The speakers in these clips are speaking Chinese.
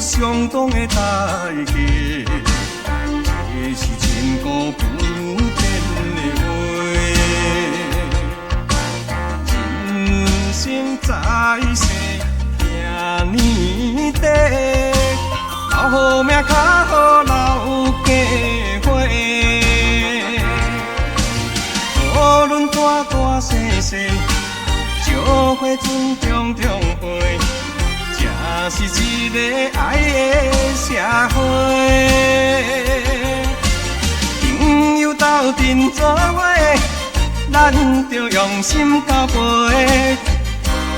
相同的代价，这是千古不变的话。人生在世行年短，留好命，较好留家伙。无论大大小小，少花尊重重会。这是一个爱的社会，朋友斗阵作伙，咱着用心交陪，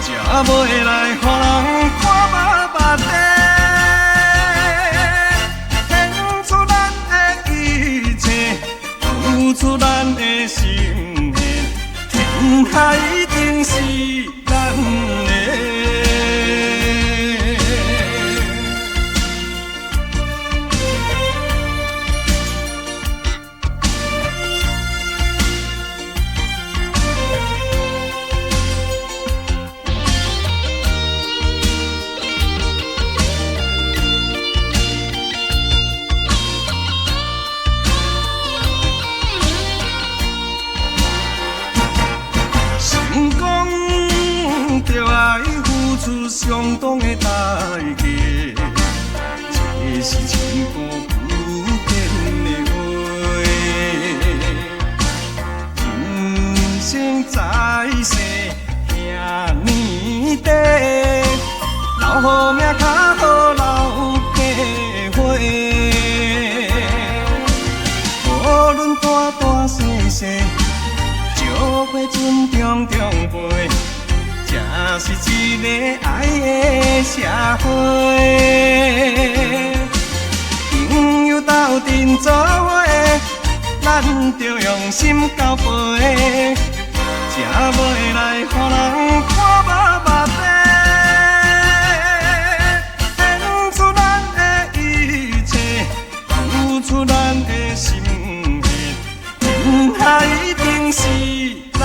才袂来予人看目目地。献出咱的一切，付出咱的心血，天下一定是咱的。相同的代价，这是千古不变的话。人生在世行年短，留好命，较好留家伙。无论大大小小，少花尊重重陪。这是一个爱的社会，朋友斗阵作伙，咱着用心交陪，才袂来予人看目目地。献出咱的一切，付出咱的心血，天下一定是咱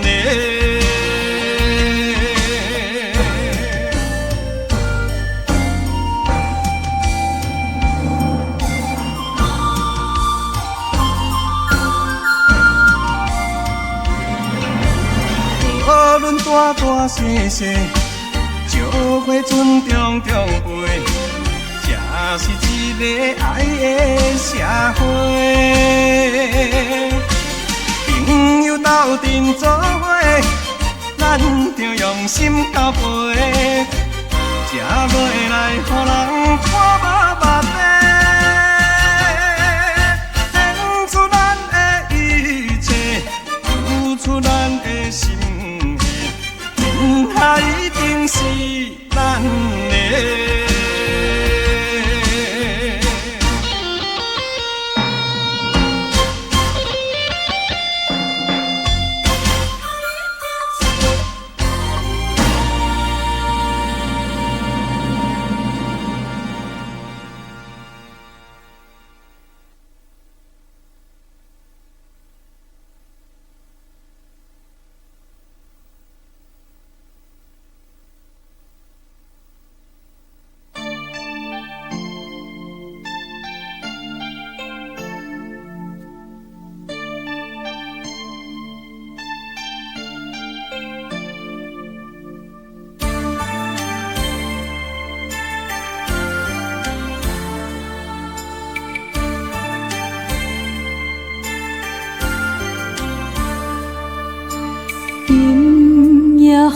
的。无论大大小小，少花尊重重陪，这是一个爱的社会。朋友斗阵作伙，咱着用心交陪，才袂来予人看目目地。献出咱的一切，付出咱的心。天下一定是咱的。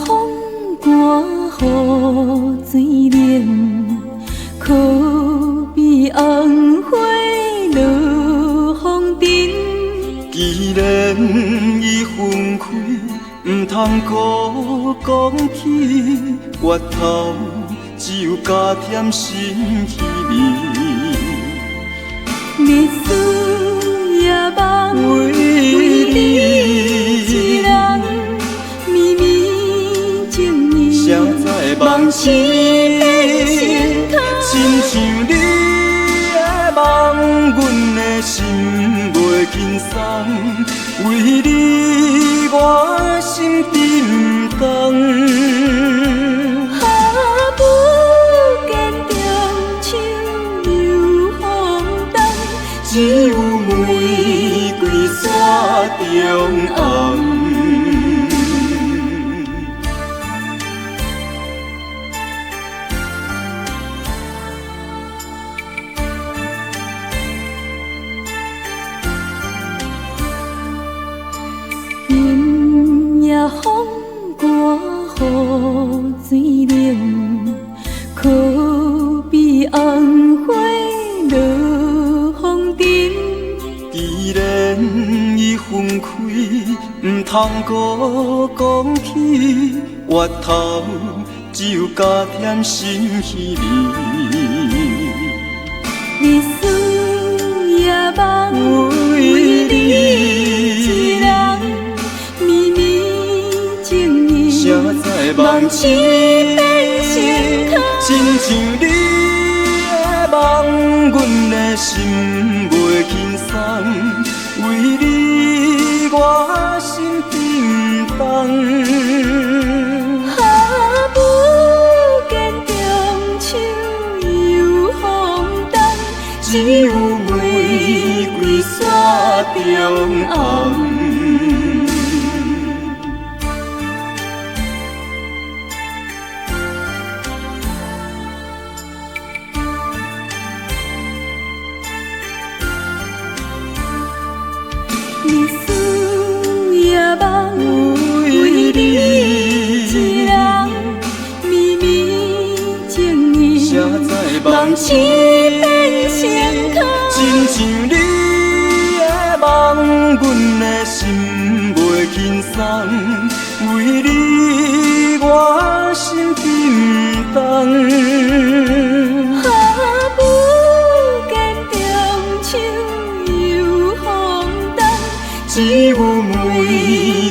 风寒雨水冷，可比红花落风尘。既然已分开，唔通搁讲起，月头只有加添心稀微。日思夜梦为你一人，绵绵情意谁知梦醒，亲像你的梦，阮的心袂轻松，为你我心沉重。不坚定，中红。今夜风寒，雨水冷，可比红花落风尘。既然已分开，唔通搁讲起，越头只有加添心稀微。日思夜梦，为你一人，绵绵情意，谁知梦醒变成空。亲像你的梦，阮的心袂轻松，为你我心冰冻。下不见中秋又风动，只有玫瑰山中红。日思夜梦，为你一人，绵绵情意，谁知梦醒变成空。亲像你的梦，阮的心袂轻松，为你我心冰冻。下不见中秋又风动，只有玫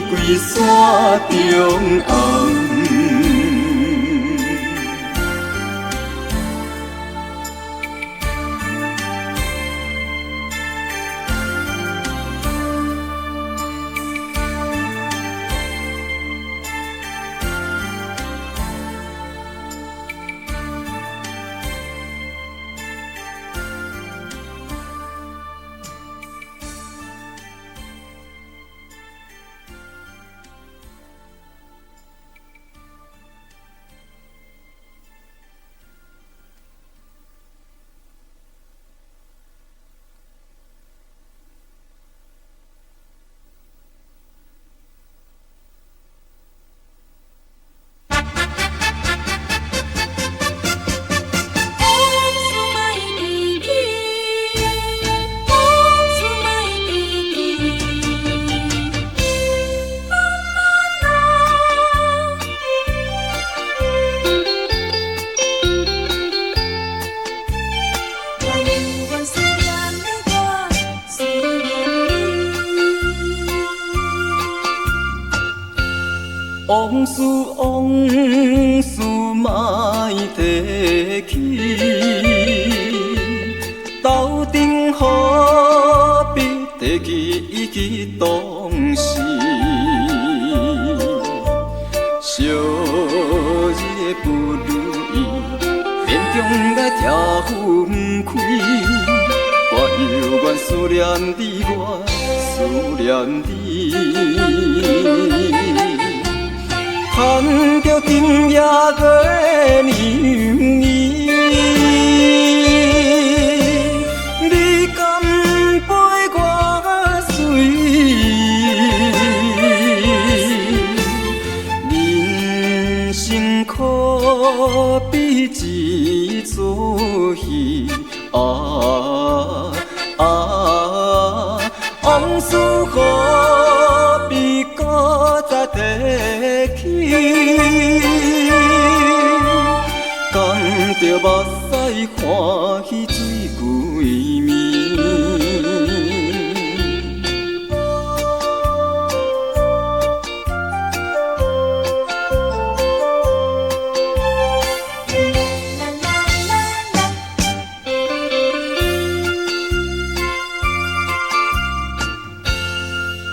瑰山中红。往事往事莫提起，斗阵何必提起当时？昨日不如意，面中来跳分开。我犹原思念你，我思念你。看着今夜月亮圆，你甘陪我睡？人生可比一出戏啊啊！往事何必搁再提起？甘着目屎欢喜水归暝。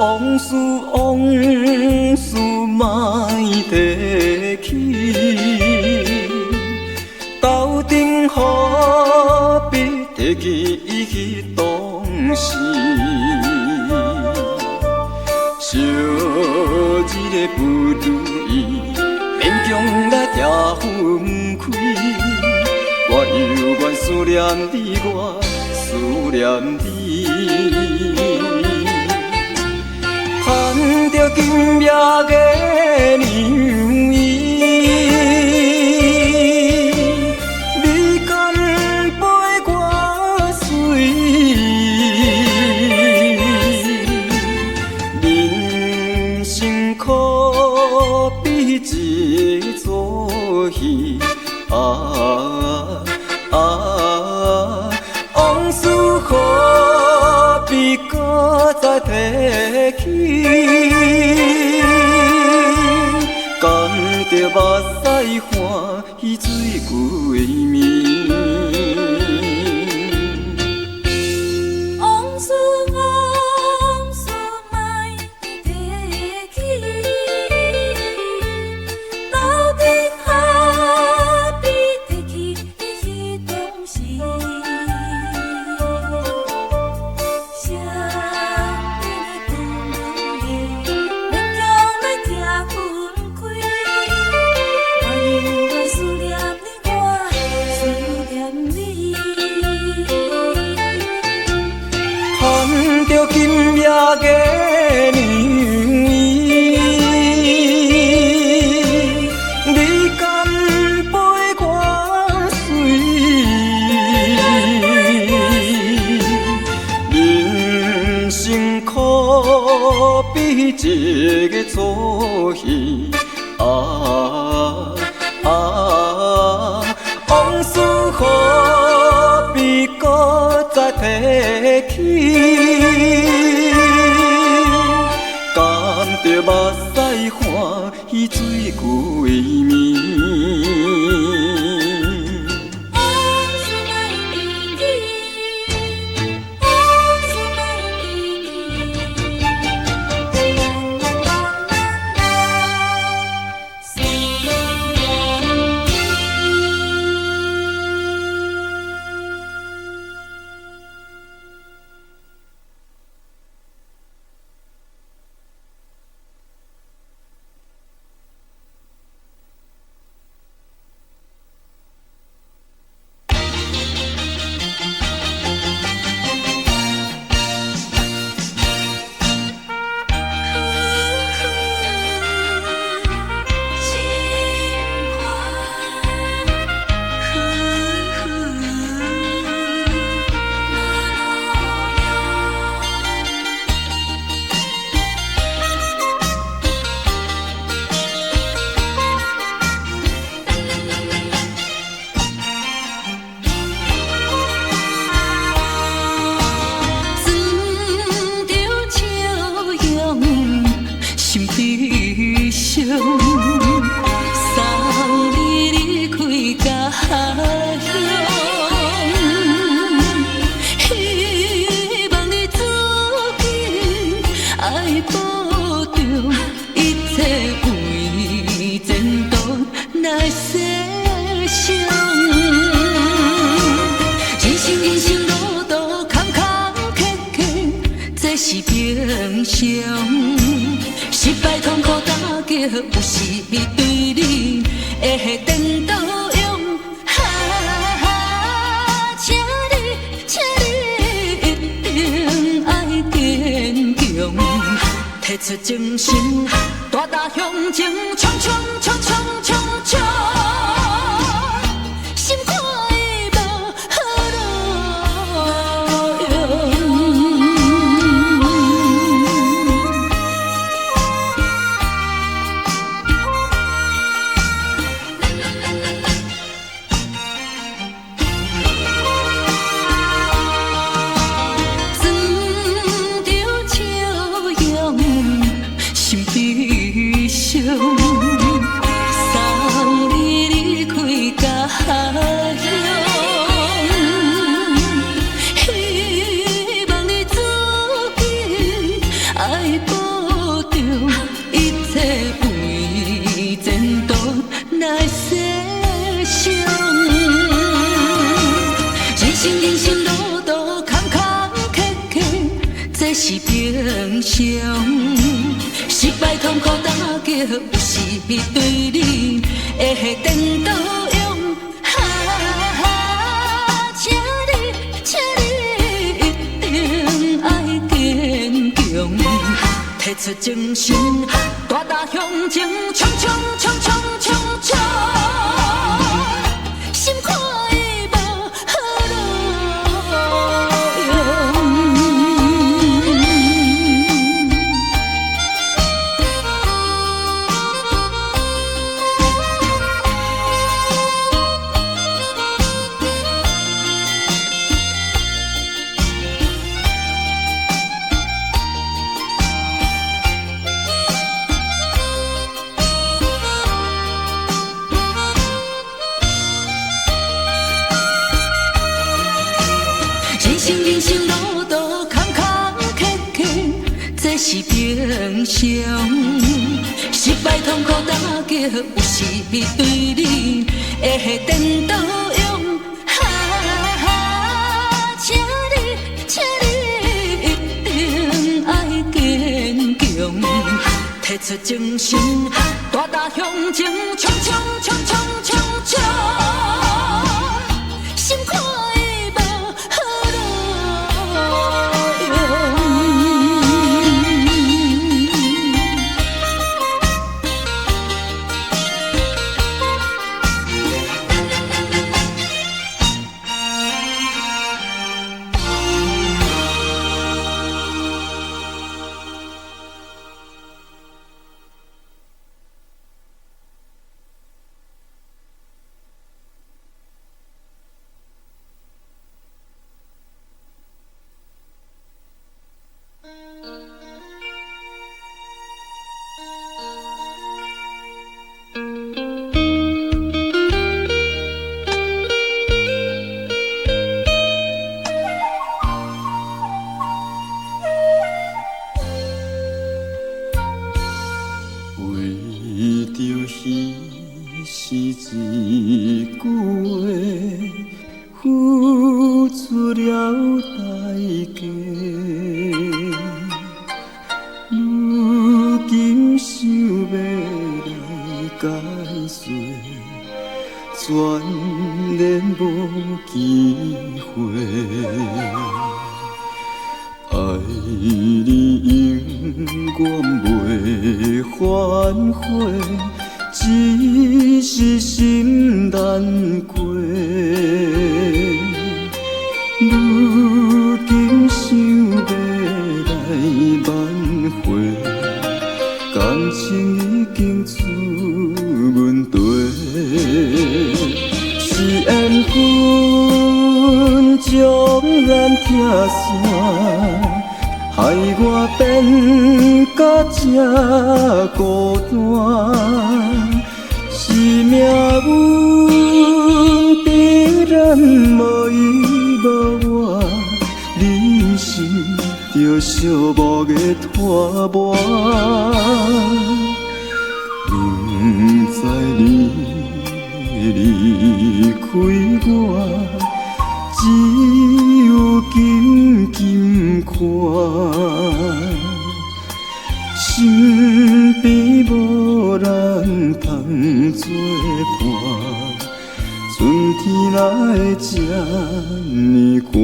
往事往事莫提起，斗阵何必提起当时？小一个不如意，勉强来拆分开。我犹原思念你，我思念你。盼着今夜的娘伊，你敢陪我睡？人生可比一出戏往事何必搁再提起？甘着目屎换伊水归面。往事莫提起，到底何必提起迄段时？着今夜的娘伊，你敢陪我睡？人生可比一个出戏往事何必搁再提起？甘着目屎换伊水归面。失败痛苦打击，有时对你会颠倒用。请你一定爱坚强，提出精神，大大向前，冲冲冲冲冲冲，心肝无路用。是平常。失败痛苦打击，有时对你会颠倒用。请你一定爱坚强，提出精神，大大向前，冲冲冲冲冲冲，心看会无好路用。人生路途坎坎坷坷，这是平常。失败痛苦打击，有时对你会颠倒用。请你一定爱坚强，提出精神，大大向前，冲冲冲冲冲冲，心看。付出了代价，如今想要来解释，全然无机会。爱你永远袂反悔，只是心难过。如今想要来挽回，感情已经出问题。是缘分将咱拆散，害我变甲这孤单。是命运必然无依无我，人生着寂寞的拖磨。明知你离开我，只有静静看。身边无人通作伴，春天哪会这呢寒？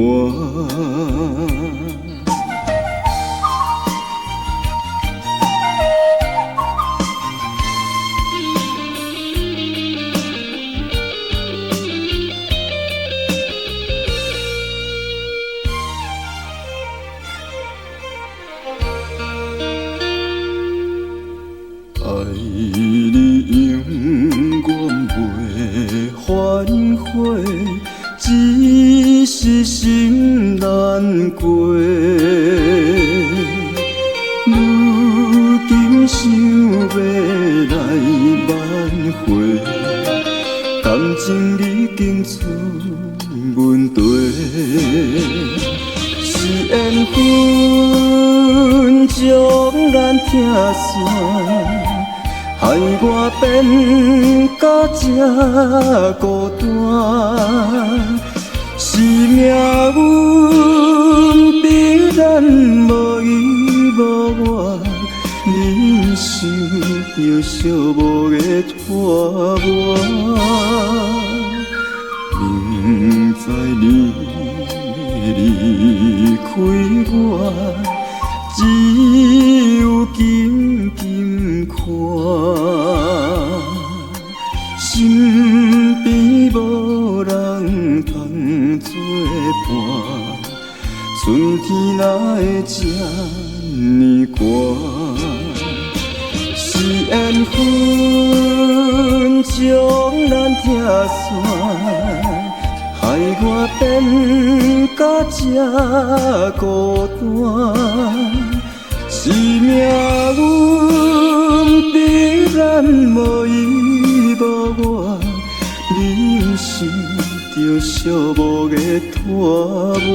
爱你永远袂反悔，只是心难过。如今想要来挽回，感情已经出问题。是缘分将咱拆散，害我变甲这孤单。是命运必然无依无我，人生着寂寞的拖磨，明知你会离开我，只有静静看，身边无人通作伴，春天哪会这呢寒？是缘分将咱拆散，害我变甲这孤单。是命运逼咱无依无我，人生着寂寞的拖磨。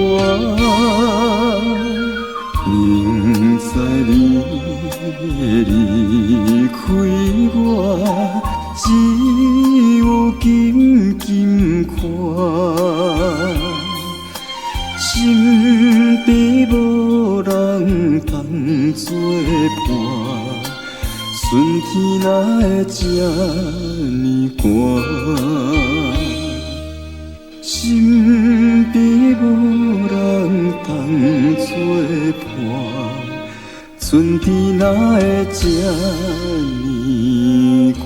明知你会离开我，只有静静看，身边无人通作伴，春天哪会这呢寒？身边无人通作伴，春天哪会这呢寒？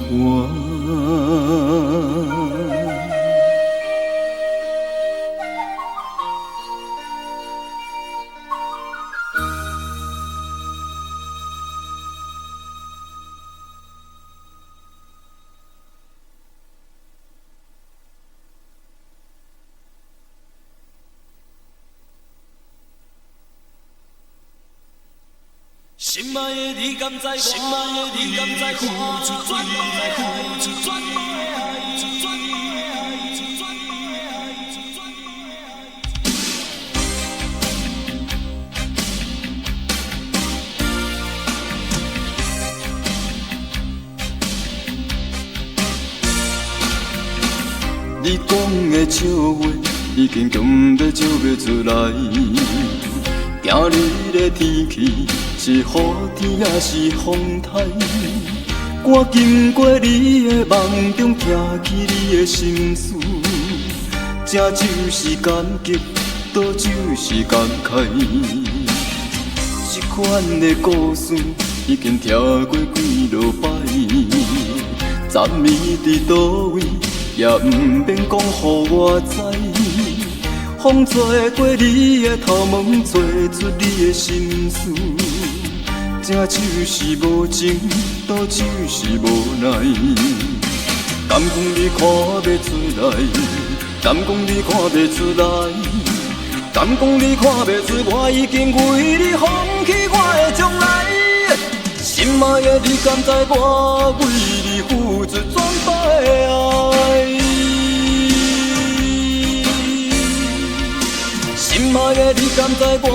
心爱的你敢知？心爱的你敢知？付出全部的爱，付出全部的爱，付出全部的爱，付出全部的爱，付出全部的爱。你讲的笑话已经强要笑袂出来，今日的天气。是雨天也是风台，我经过你的梦中，听起你的心事，这就是感激，倒就是感慨。这款的故事已经听过几落摆，暂暝伫倒位，也不免讲予我知。风吹过你的头毛，吹出你的心事。这就是无情，倒就是无奈。敢讲你看袂出来？敢讲你看袂出来？敢讲你看袂出？我已经为你放弃我的将来。心爱的你敢知？我为你付出全部的爱。心爱的你敢知？我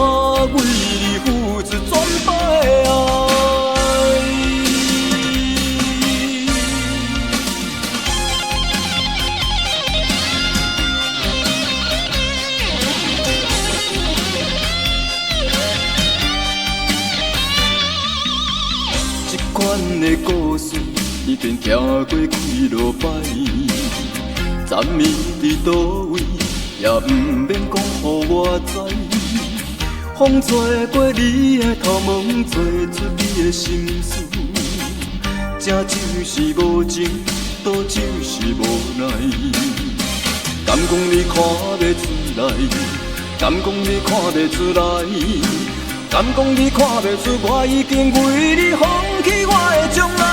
为你付出全部的爱。这款的故事已经听过几落摆，暂暝伫倒位？也不免讲予我知，风吹过你的头毛，吹出你的心事。这就是无情，倒就是无奈。敢讲你看袂出来？敢讲你看袂出来？敢讲你看袂出？我已经为你放弃我的将来。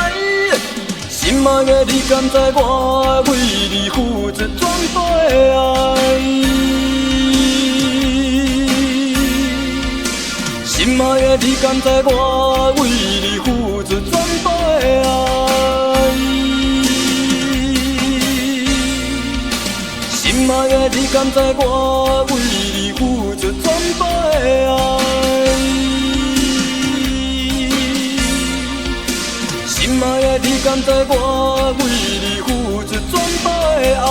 心爱的你敢知？我为你付出全部的爱。心爱的你敢知？我为你付出全部的爱。心爱的你敢知？我为你付出全部的爱。心爱的你敢知？我为你付出全部的爱。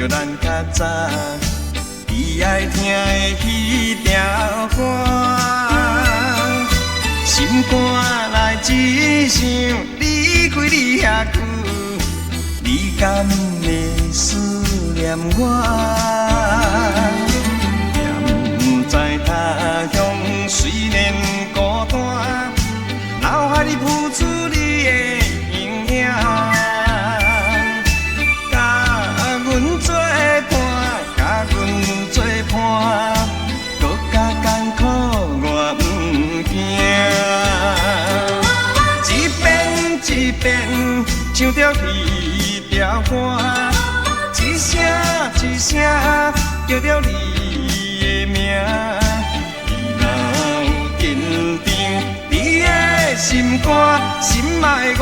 着咱较早伊爱听的彼条歌，心肝内只想离开你遐久，你敢会思念我？远在他乡，虽然孤单，脑海里浮出你的形影。唱着彼条歌，一声一声叫着你的名。你若有坚定你的心肝，心爱我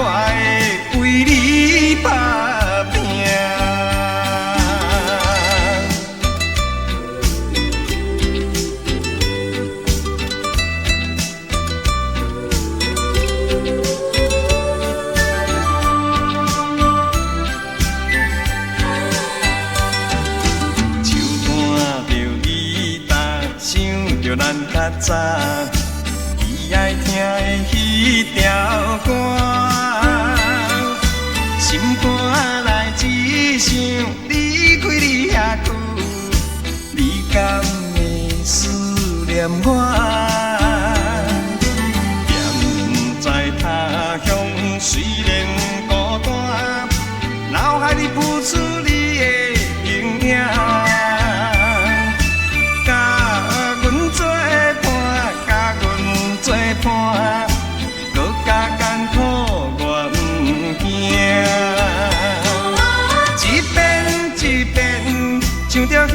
会为你打拼。咱较早伊爱听的彼条歌，心肝内只想离开你遐久，你敢会思念我？远在他乡，虽然孤单，脑海里浮出你的形影。搁加艰苦我不惊，一遍一遍唱着彼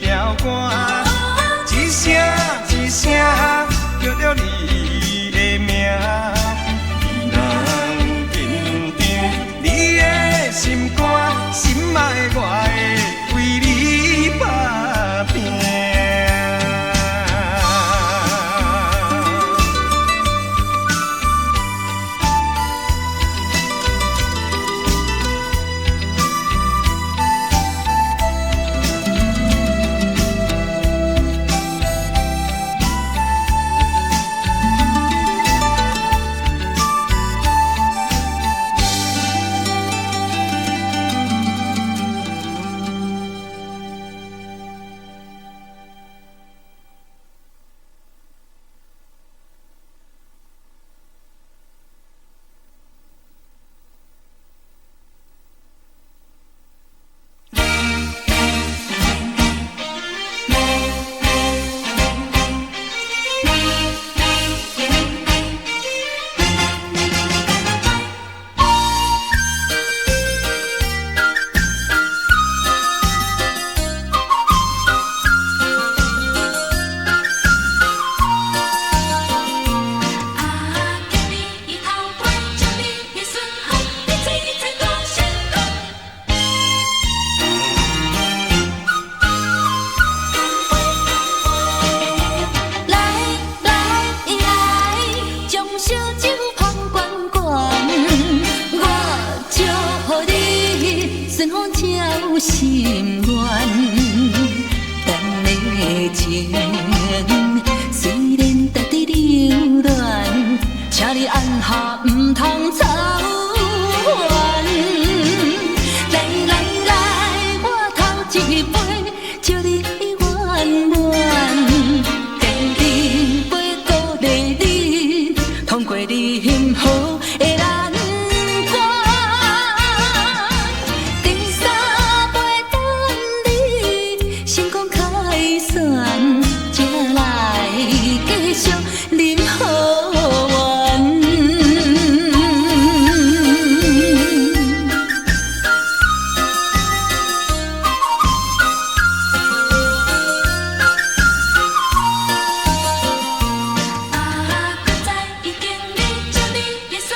条歌，一声一声叫着你的名。你若有坚定你的心肝，心爱我会为你打拼。心愿，咱的情虽然在地流乱，请你按下唔通走远。来来来，我头一杯，祝你圆满。第二杯鼓励你，通过你幸福的难关。现在已经你祝你的孙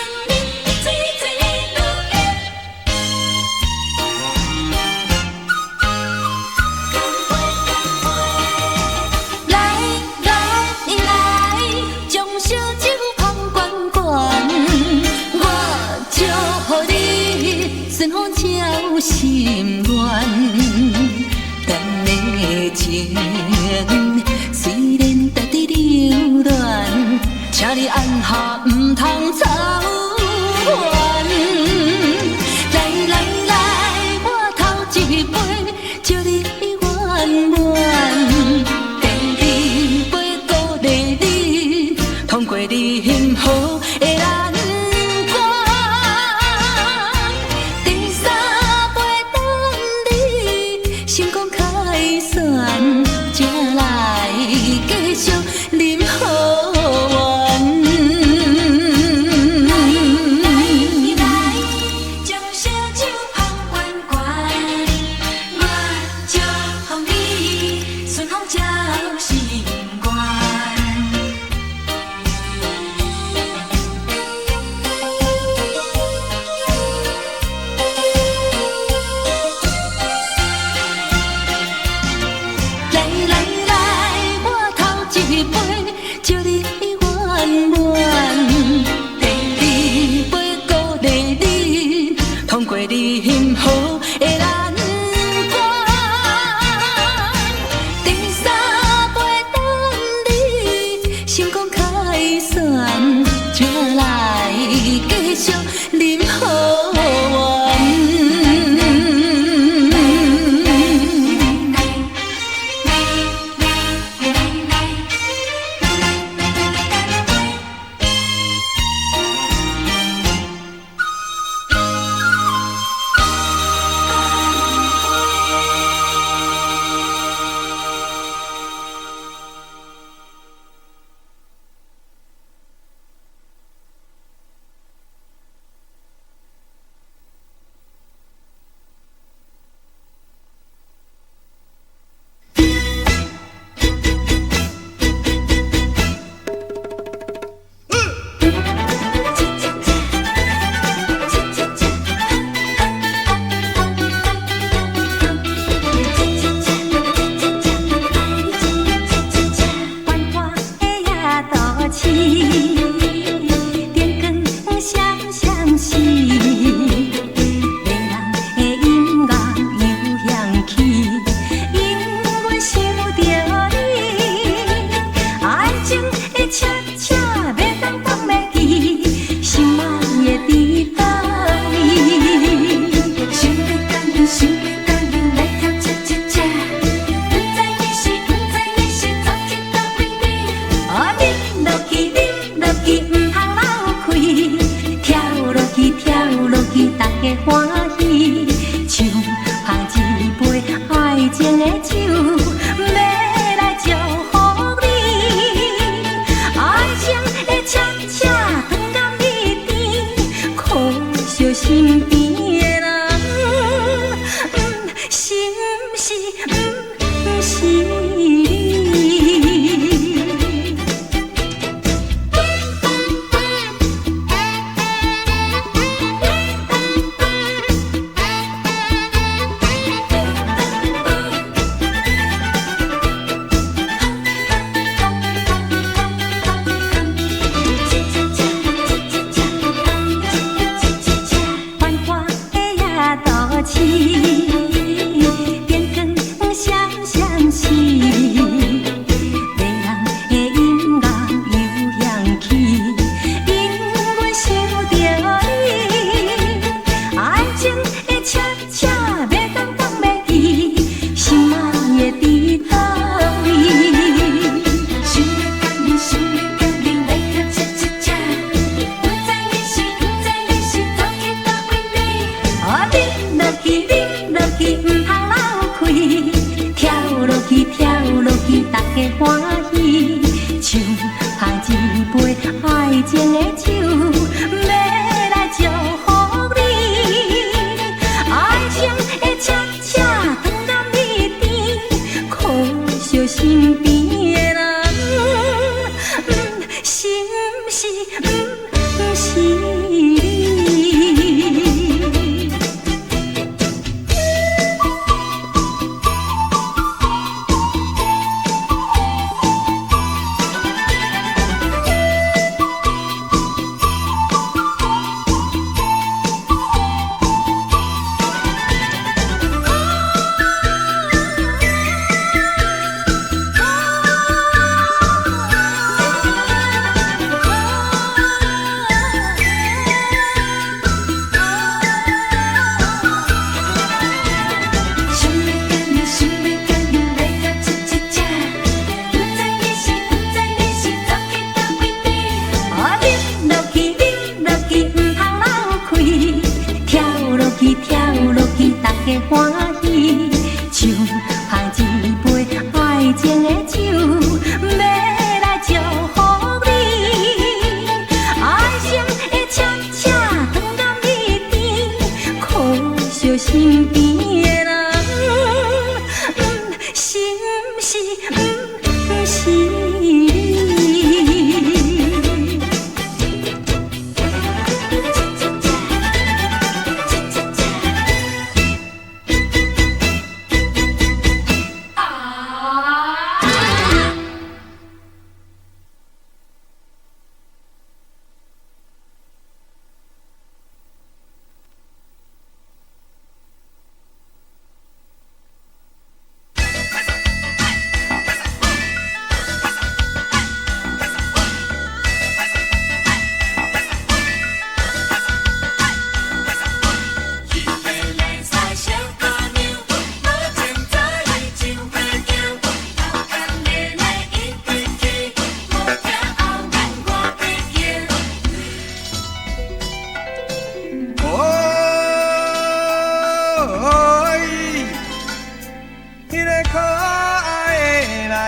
继续忍予我。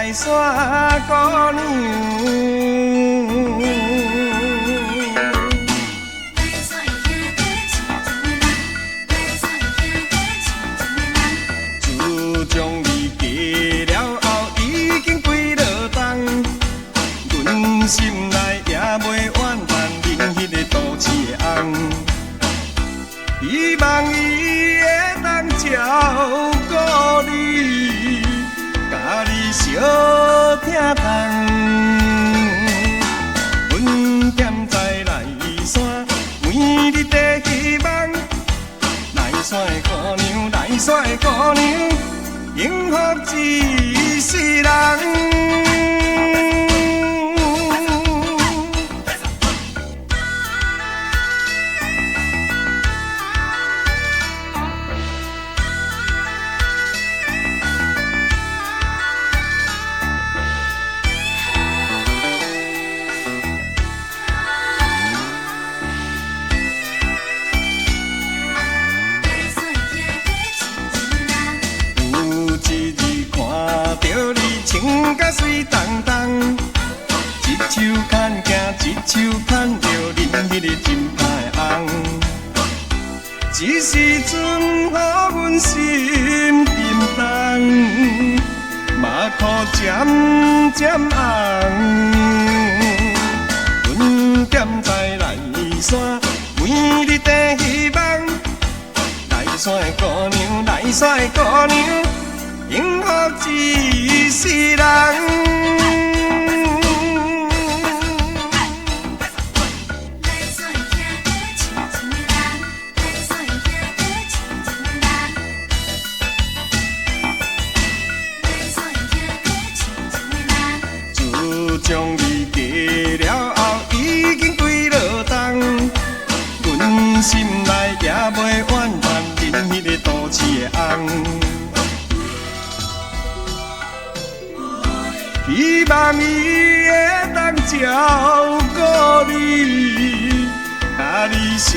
来山姑娘。自从你嫁了后，已经几落冬，阮心内也袂怨叹恁迄个都市的翁。希望伊会当照顾你，甲你相疼痛。阮踮在内山，每日在希望，内山的姑娘，内山的姑娘，幸福一世人。情甲水动动，一手牵行，一手牵着恁迄个真歹的翁。一时阵，予阮心沉重，目眶渐渐红。阮踮在内山，每日在希望，内山的姑娘，内山的姑娘。幸福一世人，自从你嫁了后，已经几落冬，阮心内也袂怨叹恁迄个都市的翁。希望伊会当照顾你，甲你相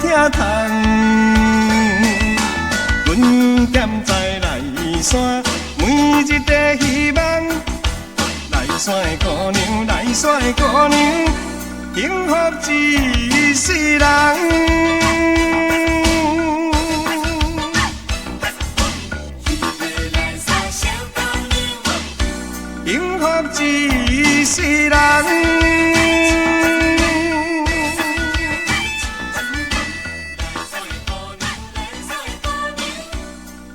疼痛。阮踮在内山，每日在希望，内山的姑娘，内山的姑娘，幸福一世人。幸福一世人，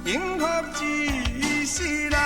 幸福一世人。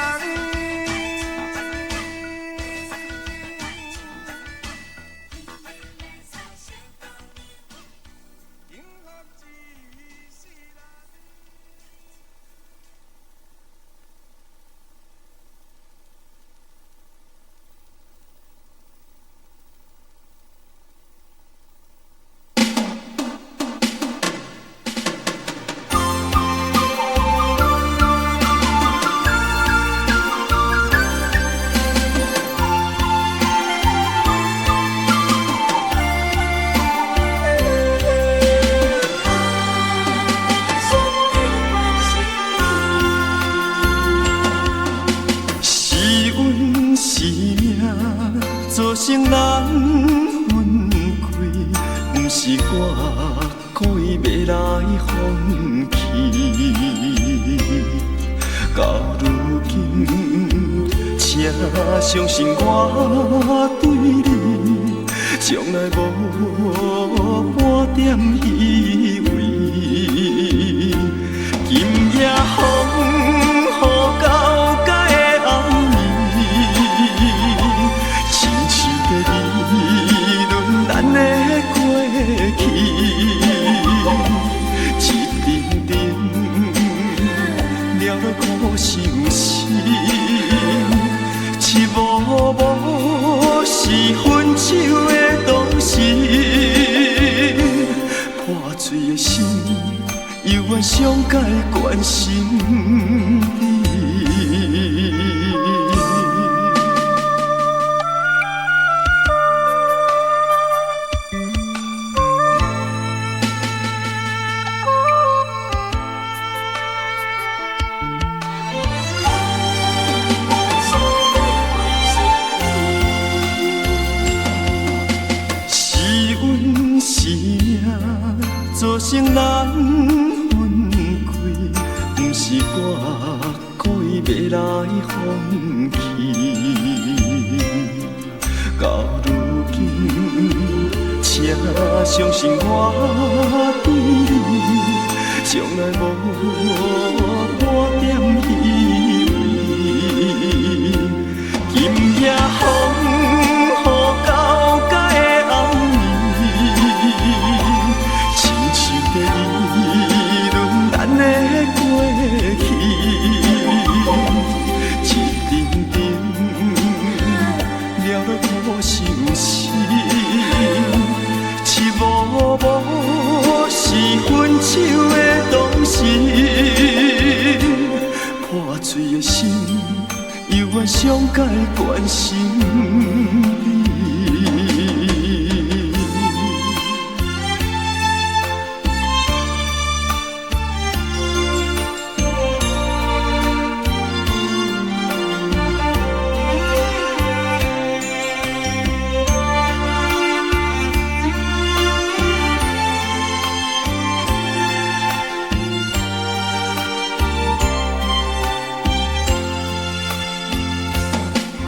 造成咱分开，不是我故意要来放弃。到如今，请相信我对你，从来无半点虚伪。今夜风雨到界的暗议论咱的过去，一阵阵了了苦心事，一幕幕是分手的当时，破碎的心，犹原上界关心你。是命造成咱分开，不是我故意要来放弃。到如今，请相信我对你，从来无半点虚伪。今夜风雨交加的暗暝，亲像在议论咱的过去，一阵阵了苦相思，痴无无是分手的当时，破碎的心。犹原上界关心你。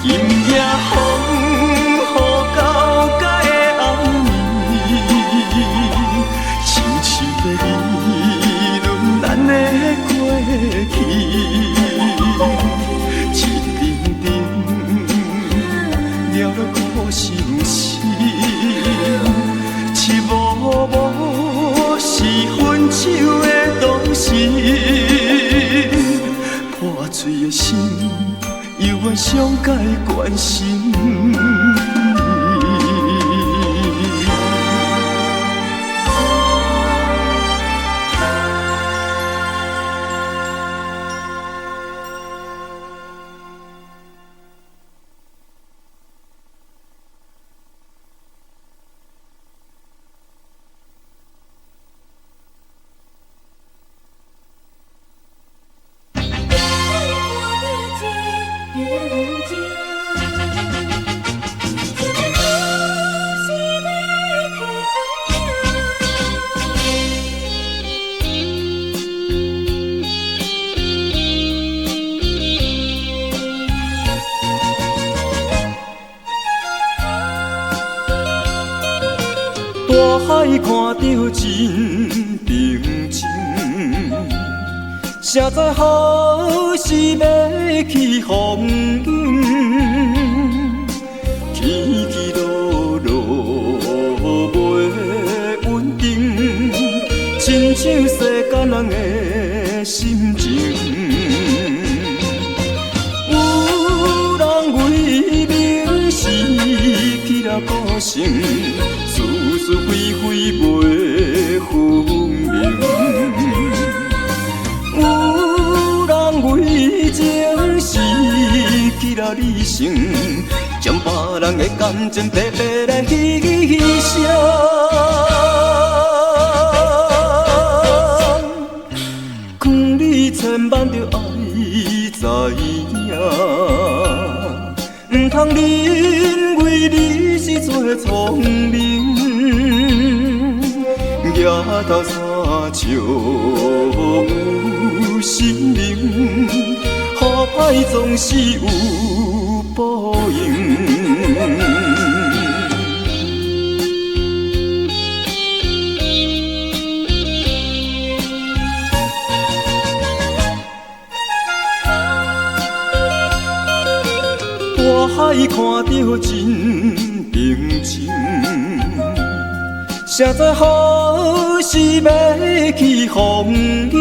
今夜风雨交加的暗暝，亲像在议论咱的过去，一阵阵了苦相思，痴无无是分手的当时，破碎的心。犹原上界关心你。大海看到真平静，谁知何时要起风涌？起起落落袂稳定，亲像世间人的心情。有人为名失去了个性。是非非袂分明，有人为情失去了理性，将别人的感情白白来牺牲。劝你千万着爱知影，唔通认为你是最聪明。举头三笑有心灵，好歹总是有报应。大海看到真平静。谁知何时要起风涌？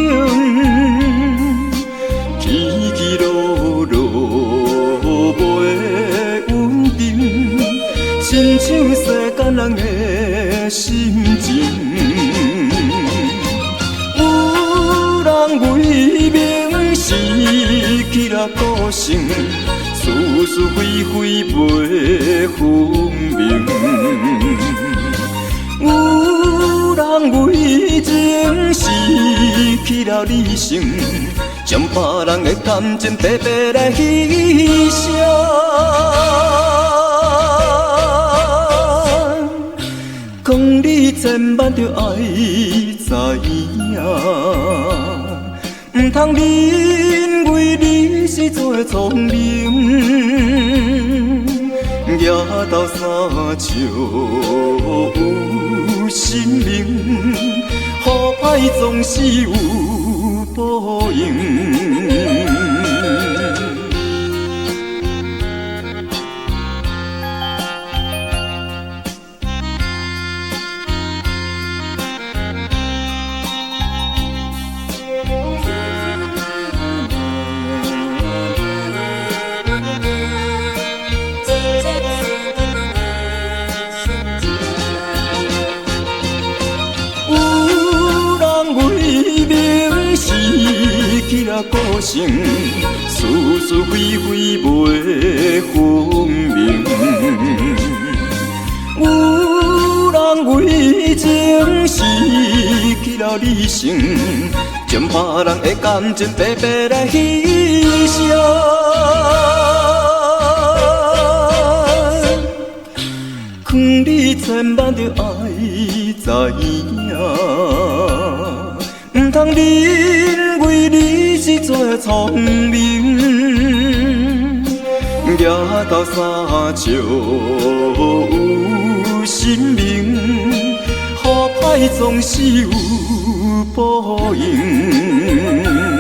起起落落袂稳定，亲像世间人的心情。有人为名失去了个性，是是非非袂分明。有人为情失去了理性，将别人的感情白白来牺牲。讲你千万着爱知影，唔通认为你是最聪明，举头三笑有心明，好歹总是有报应。个性是是非非袂分明，有人为情失去了理性，将别人的感情白白来牺牲。劝你千万着爱知影，唔通认为你是最聪明，举头三笑有心明，好歹总是有报应。